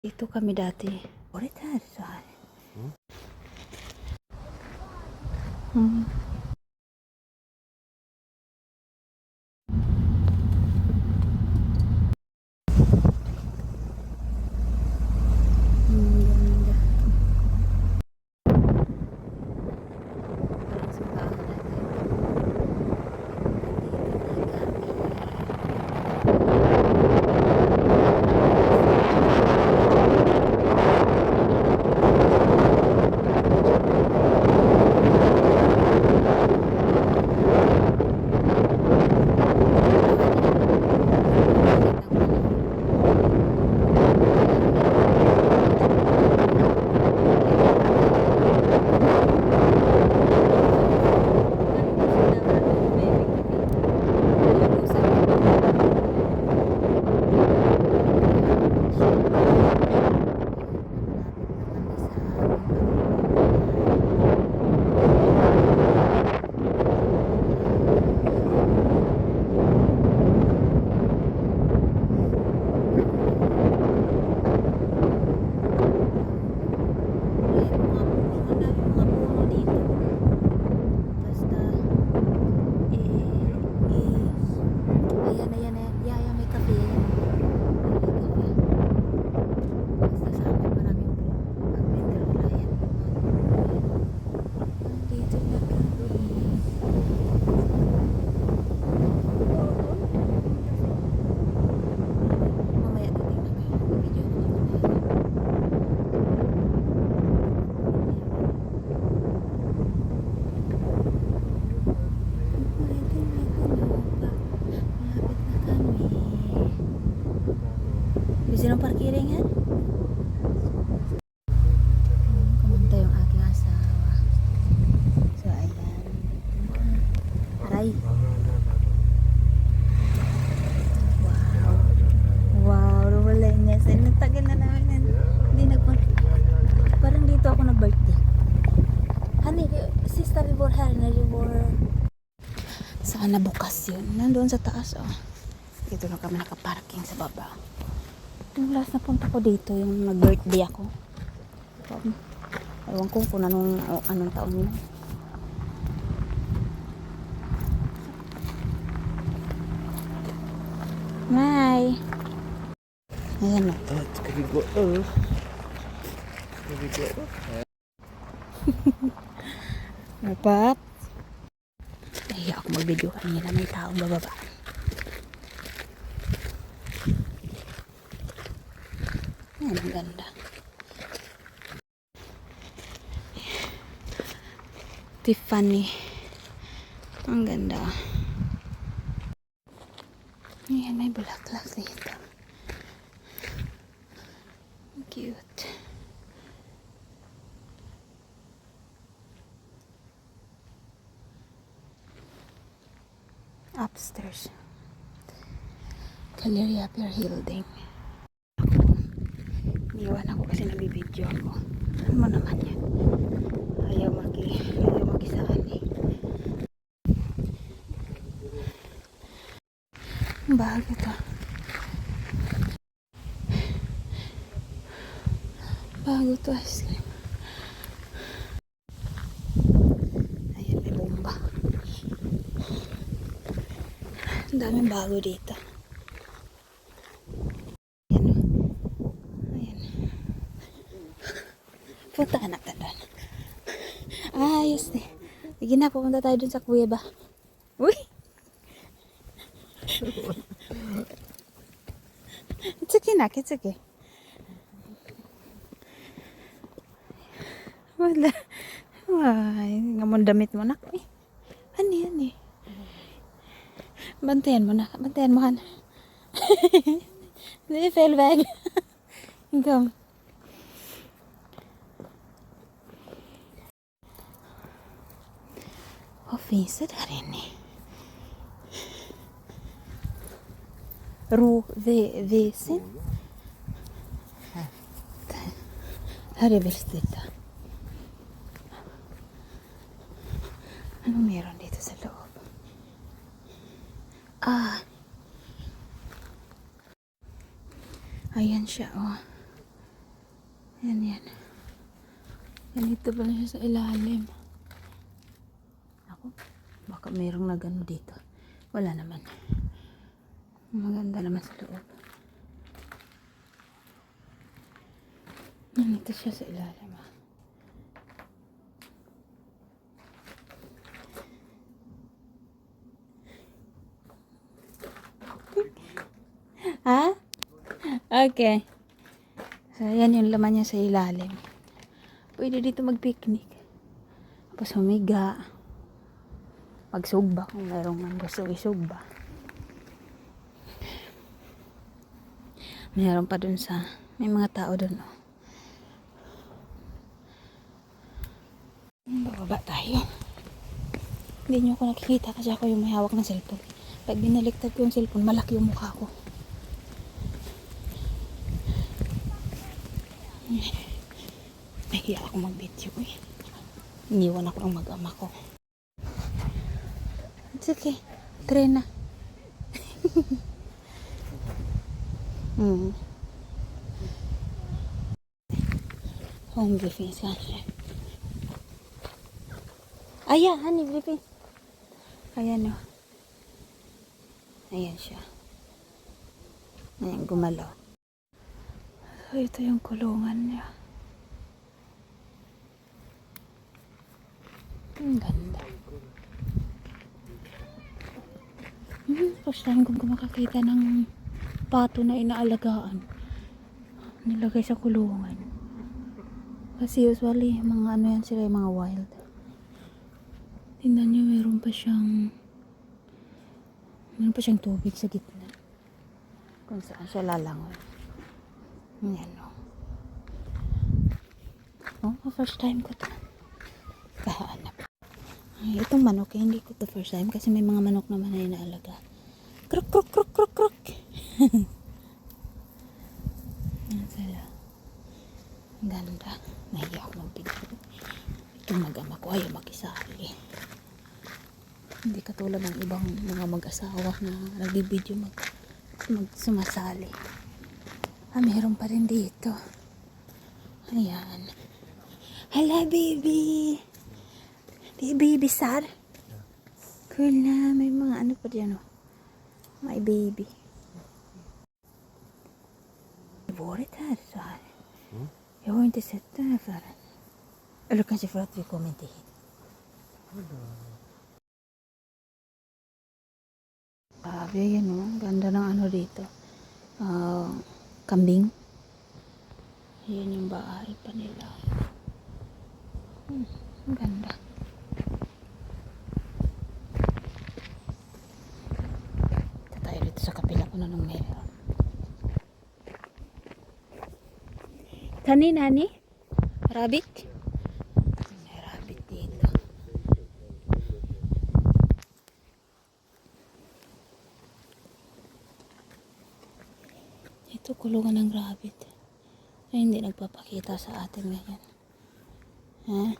Dito kami dati. Ulit ha, saan? Hmm. Ganda. Parang simbahan natin. Bisa ng parkiring yan? Kumanta yung aking asawa. So, ayan. Aray. Wow. Wow, wala niya. Nagtagal na namin. Hindi nagpunta. Parang dito ako nag-birthday. Hani, Sister Ribor, Harna Ribor. Sana bukas yun. Nandoon sa taas, oh. Dito na kami nakaparking sa baba. Yung last na punta ko dito, yung nag-birthday ako. Ewan ko kung anong taon yun. May. Ayan na. Kabigo. Kabigo. Dapat. Ay, ako mag-video kanina. May taong bababa. Ayan, ang ganda. Tiffany. Ang ganda. Ayan, may bulaklak dito. Cute. Upstairs. Caleria Pier Building. Iniwan ako kasi nabibideo ako. Ano mo naman yan? Ayaw makisaan eh. Bago to. Bago to ice cream. Ayan, may bomba. Ang daming bago dito. Punta ka natin doon. Ayos eh. Sige na, pupunta tayo dun sa kuweba. Uy! It's okay nak, it's okay. Wala. Ay, ngamon damit mo nak. Eh. Ani. Bantayan mo nak. Bantayan mo han. Hindi, fail bag. Come. Finns det här inne? Rovväsen? Här är väl stilla. Ano meron dito sa loob? Ayan siya, oh. Yan, yan. Ganito pa siya sa ilalim. Ako, baka mayroong nagano dito. Wala naman. Maganda naman sa loob. Ganito siya sa ilalim. Ha? Okay. So, yan yung laman niya sa ilalim. Pwede dito mag-picnic. Tapos humiga. Magsugba kung mayroong man gusto isugba. Mayroon pa dun sa, may mga tao dun. Oh. Bababa tayo. Hindi nyo ako nakikita kasi ako yung may hawak ng cellphone. Pag binaliktad ko yung cellphone, malaki yung mukha ko. Nahiya ako mag-video eh. Iniwan ako ng mag-ama ko. It's okay. Try na. Home briefing kasi. Ayan, honey briefing. Ayan o. Ayan siya. Ayan, gumalaw. So, ito yung kulungan niya. Ang ganda. First time kong makakita ng pato na inaalagaan. Nilagay sa kulungan. Kasi usually, mga ano yan sila, yung mga wild. Tingnan nyo, meron pa siyang tubig sa gitna. Kung saan siya lalangoy. Yan o. First time ko ito. Kahanap. Itong manok, hindi ko to first time kasi may mga manok naman na inaalaga. Kruk, kruk, kruk, kruk, kruk. Yan sila. Ganda. Nahiya ako mag-video. Itong mag-ama ko ayaw mag-isali. Hindi katulad ng ibang mga mag-asawa na nag-video sumasali. Meron pa rin dito. Ayan. Hello, baby! Baby, sir. Cool na. May mga ano pa dyan, oh. My baby. Varit här så här. Jag har inte sett den här förrän. Eller kanske för att vi kom inte hit. Sabi, yan o. Ganda ng ano dito. Kambing. Yan yung bahay pa nila. Ang ganda. Sa kapila ko na nung meron. Kanin, honey? Rabbit? May rabbit dito. Ito kulungan ng rabbit. Ay, hindi nagpapakita sa atin ngayon. Ha?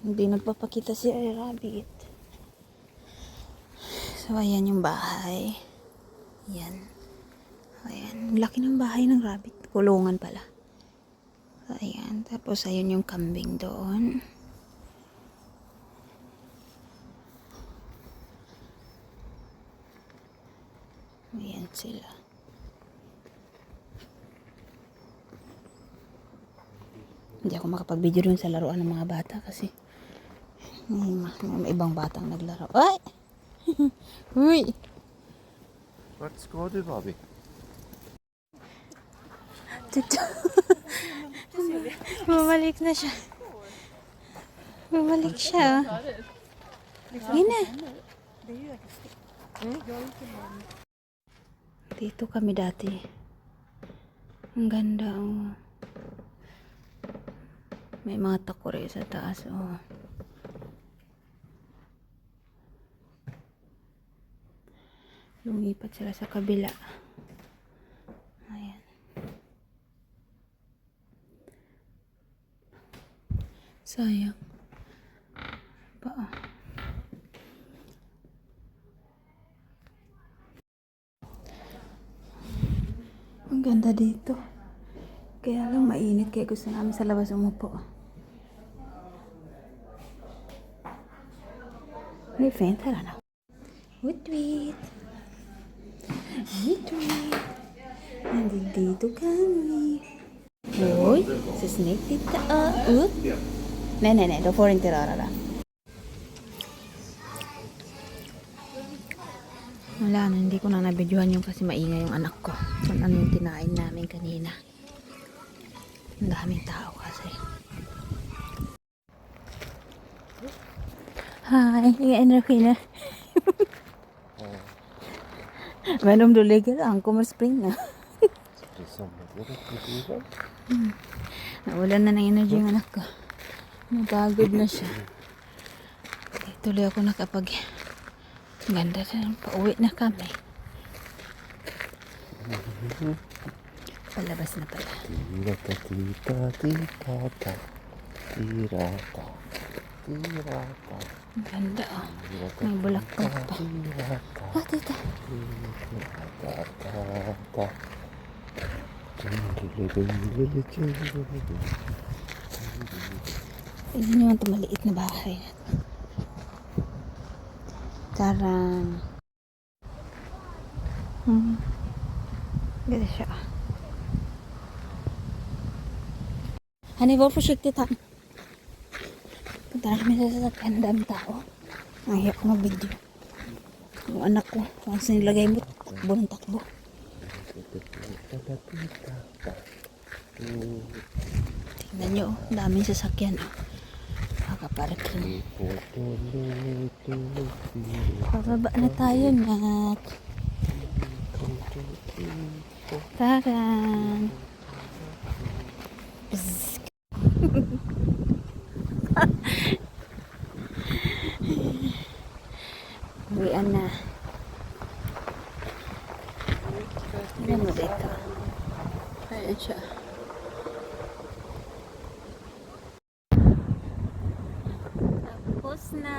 Hindi nagpapakita si rabbit. So, ayan yung bahay. Ayan. Ayan. Laki ng bahay ng rabbit. Kulungan pala. So, ayan. Tapos, ayun yung kambing doon. Ayan sila. Hindi ako makapag-video dun sa laruan ng mga bata kasi may ibang batang naglaro. Ay! Uy! Vart ska du, Bobby? Bumalik na siya. Bumalik siya. Gina. Dito kami dati. Ang ganda, oh. May mga takore sa taas, oh. Lumipat sila sa kabila. Ayan. Sayang. Ang ganda dito. Kaya lang mainit kaya gusto namin sa labas umupo. May fan, tara na. Wait, wait. Wait, wait. Nandito kami. Hoy, sa snake dito. Nej, då får du inte röra det. Wala na, hindi ko na nabidyohan yung kasi maingay yung anak ko. Kung ano yung kinain namin kanina. Ang daming tao kasi. Hi, igen är skiner. Men om du ligger där, han kommer springa. Det är sommarlovet på tiden. Nawalan na ng energy yung anak ko. Napagod na siya. Okay, tuloy ako nakapag ganda na. Pauwi na kami. Palabas na pala. Tirata, tita, tita, tirata, tirata. Ang ganda oh. May bulaklak pa. Ah, tita. Tignan nyo ang maliit na bahay. Tarang. Ganda siya. Hani, var försiktigt han. Punta na kami sa sasakyan. Dami tao. Ang hirap ko mag-video. Yung anak ko, kung saan nilagay mo, takbo ng takbo. Tingnan nyo, daming sasakyan. Kakaparking. Pababa na tayo, nak. Tarang. Bzz. Uwian na. Tignan mo dito. Ayan siya. Tapos na.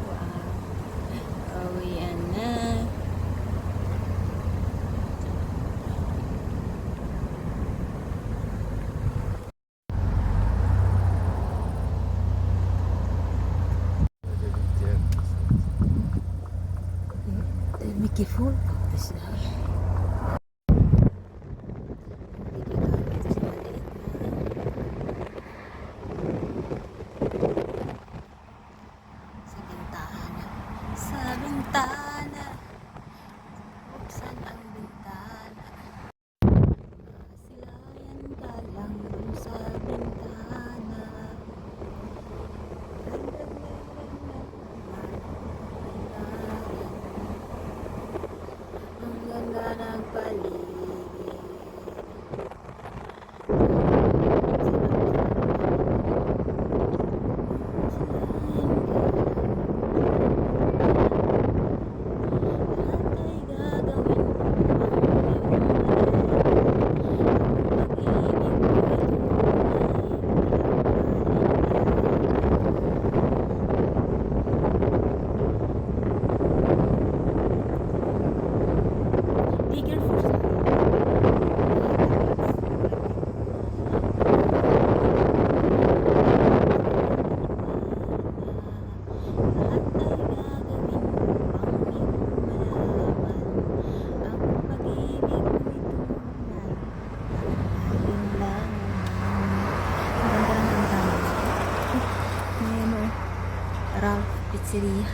Wow. Uwian na. Det är mycket folk faktiskt här. Sa bintana. Sa bintana. Buksan ang bintana. Masilayan ka lang sa bintana. Ang ganda ng paligid. Bigger first. Ralph Pizzeria.